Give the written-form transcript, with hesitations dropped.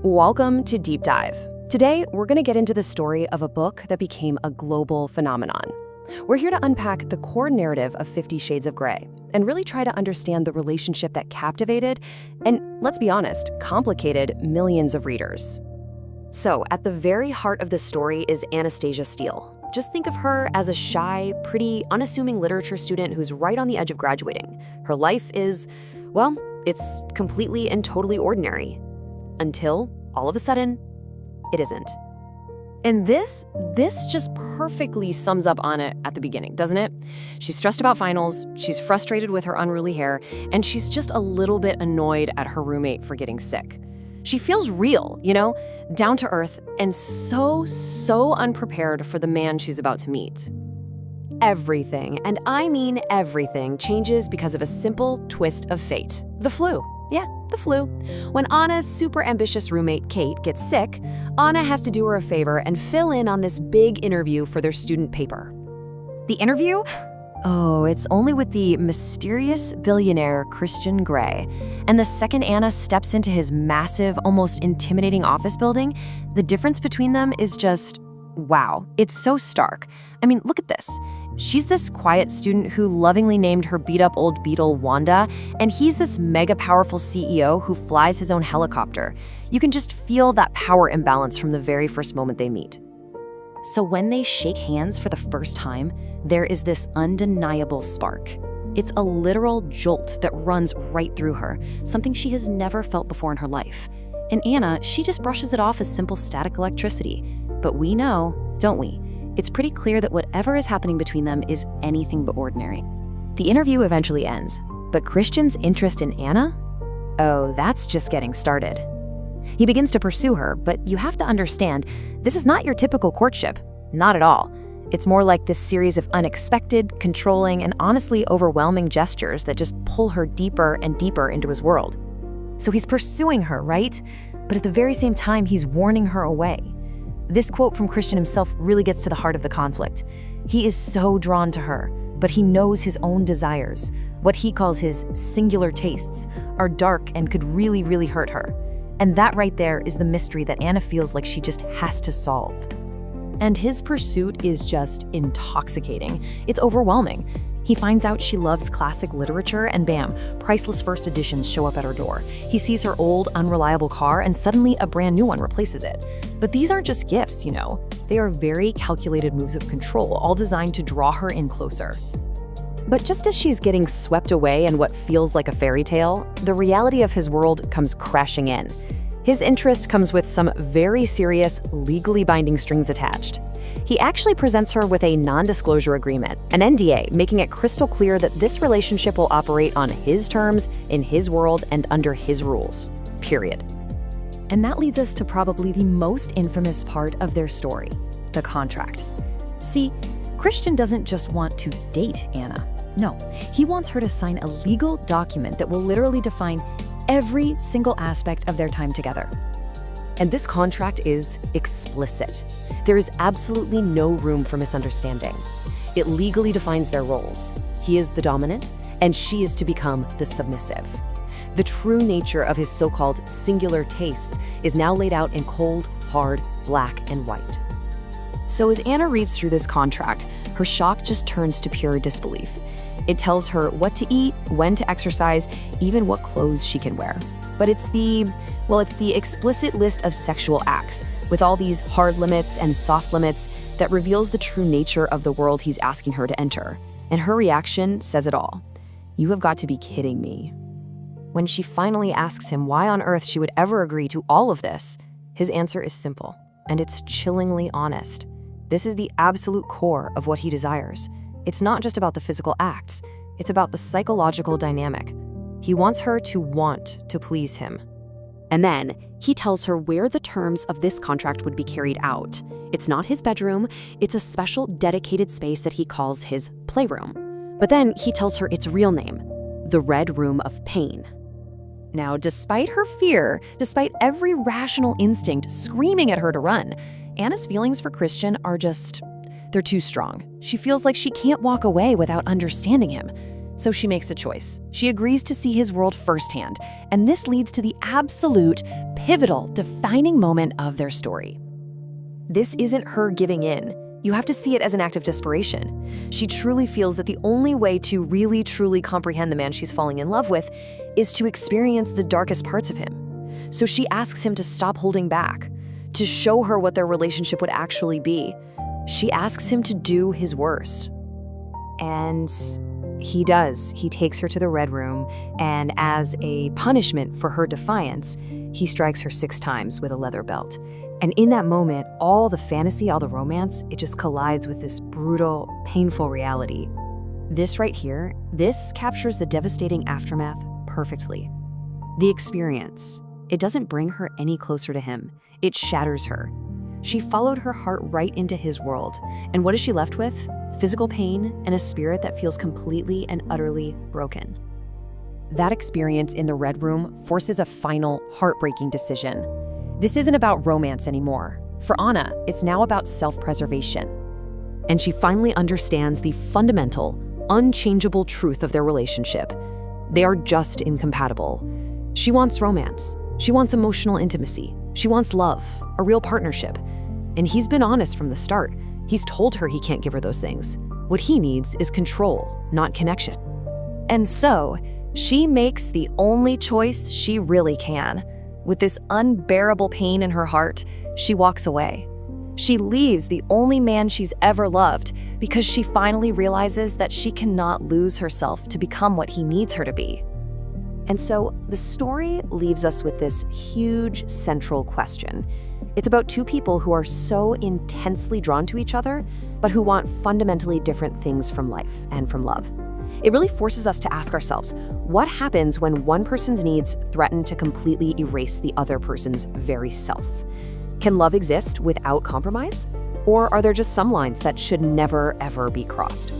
Welcome to Deep Dive. Today, we're going to get into the story of a book that became a global phenomenon. We're here to unpack the core narrative of 50 Shades of Grey and really try to understand the relationship that captivated and, let's be honest, complicated millions of readers. So, at the very heart of the story is Anastasia Steele. Just think of her as a shy, pretty, unassuming literature student who's right on the edge of graduating. Her life is, well, it's completely and totally ordinary. Until, all of a sudden, it isn't. And this just perfectly sums up Anna at the beginning, doesn't it? She's stressed about finals, she's frustrated with her unruly hair, and she's just a little bit annoyed at her roommate for getting sick. She feels real, down to earth, and so unprepared for the man she's about to meet. Everything, and I mean everything, changes because of a simple twist of fate. The flu. Yeah, the flu. When Anna's super ambitious roommate, Kate, gets sick, Anna has to do her a favor and fill in on this big interview for their student paper. The interview? Oh, it's only with the mysterious billionaire Christian Grey. And the second Anna steps into his massive, almost intimidating office building, the difference between them is just, wow. It's so stark. I mean, look at this. She's this quiet student who lovingly named her beat-up old beetle Wanda, and he's this mega-powerful CEO who flies his own helicopter. You can just feel that power imbalance from the very first moment they meet. So when they shake hands for the first time, there is this undeniable spark. It's a literal jolt that runs right through her, something she has never felt before in her life. And Anna, she just brushes it off as simple static electricity. But we know, don't we? It's pretty clear that whatever is happening between them is anything but ordinary. The interview eventually ends, but Christian's interest in Anna? Oh, that's just getting started. He begins to pursue her, but you have to understand, this is not your typical courtship. Not at all. It's more like this series of unexpected, controlling, and honestly overwhelming gestures that just pull her deeper and deeper into his world. So he's pursuing her, right? But at the very same time, he's warning her away. This quote from Christian himself really gets to the heart of the conflict. He is so drawn to her, but he knows his own desires, what he calls his singular tastes, are dark and could really hurt her. And that right there is the mystery that Anna feels like she just has to solve. And his pursuit is just intoxicating. It's overwhelming. He finds out she loves classic literature, and bam, priceless first editions show up at her door. He sees her old, unreliable car, and suddenly a brand new one replaces it. But these aren't just gifts, They are very calculated moves of control, all designed to draw her in closer. But just as she's getting swept away in what feels like a fairy tale, the reality of his world comes crashing in. His interest comes with some very serious, legally binding strings attached. He actually presents her with a non-disclosure agreement, an NDA, making it crystal clear that this relationship will operate on his terms, in his world, and under his rules. Period. And that leads us to probably the most infamous part of their story, the contract. See, Christian doesn't just want to date Anna. No, he wants her to sign a legal document that will literally define every single aspect of their time together. And this contract is explicit. There is absolutely no room for misunderstanding. It legally defines their roles. He is the dominant, and she is to become the submissive. The true nature of his so-called singular tastes is now laid out in cold, hard, black and white. So as Anna reads through this contract, her shock just turns to pure disbelief. It tells her what to eat, when to exercise, even what clothes she can wear. But it's the explicit list of sexual acts, with all these hard limits and soft limits, that reveals the true nature of the world he's asking her to enter. And her reaction says it all. You have got to be kidding me. When she finally asks him why on earth she would ever agree to all of this, his answer is simple, and it's chillingly honest. This is the absolute core of what he desires. It's not just about the physical acts, it's about the psychological dynamic. He wants her to want to please him. And then he tells her where the terms of this contract would be carried out. It's not his bedroom, it's a special dedicated space that he calls his playroom. But then he tells her its real name, the Red Room of Pain. Now, despite her fear, despite every rational instinct screaming at her to run, Anna's feelings for Christian are they're too strong. She feels like she can't walk away without understanding him. So she makes a choice. She agrees to see his world firsthand, and this leads to the absolute, pivotal, defining moment of their story. This isn't her giving in. You have to see it as an act of desperation. She truly feels that the only way to really truly comprehend the man she's falling in love with is to experience the darkest parts of him. So she asks him to stop holding back, to show her what their relationship would actually be. She asks him to do his worst. And he does. He takes her to the Red Room, and as a punishment for her defiance, he strikes her 6 times with a leather belt. And in that moment, all the fantasy, all the romance, it just collides with this brutal, painful reality. This right here, this captures the devastating aftermath perfectly. The experience, it doesn't bring her any closer to him. It shatters her. She followed her heart right into his world. And what is she left with? Physical pain and a spirit that feels completely and utterly broken. That experience in the Red Room forces a final, heartbreaking decision. This isn't about romance anymore. For Anna, it's now about self-preservation. And she finally understands the fundamental, unchangeable truth of their relationship. They are just incompatible. She wants romance. She wants emotional intimacy. She wants love, a real partnership. And he's been honest from the start. He's told her he can't give her those things. What he needs is control, not connection. And so, she makes the only choice she really can. With this unbearable pain in her heart, she walks away. She leaves the only man she's ever loved because she finally realizes that she cannot lose herself to become what he needs her to be. And so the story leaves us with this huge central question. It's about 2 people who are so intensely drawn to each other, but who want fundamentally different things from life and from love. It really forces us to ask ourselves, what happens when one person's needs threaten to completely erase the other person's very self? Can love exist without compromise? Or are there just some lines that should never, ever be crossed?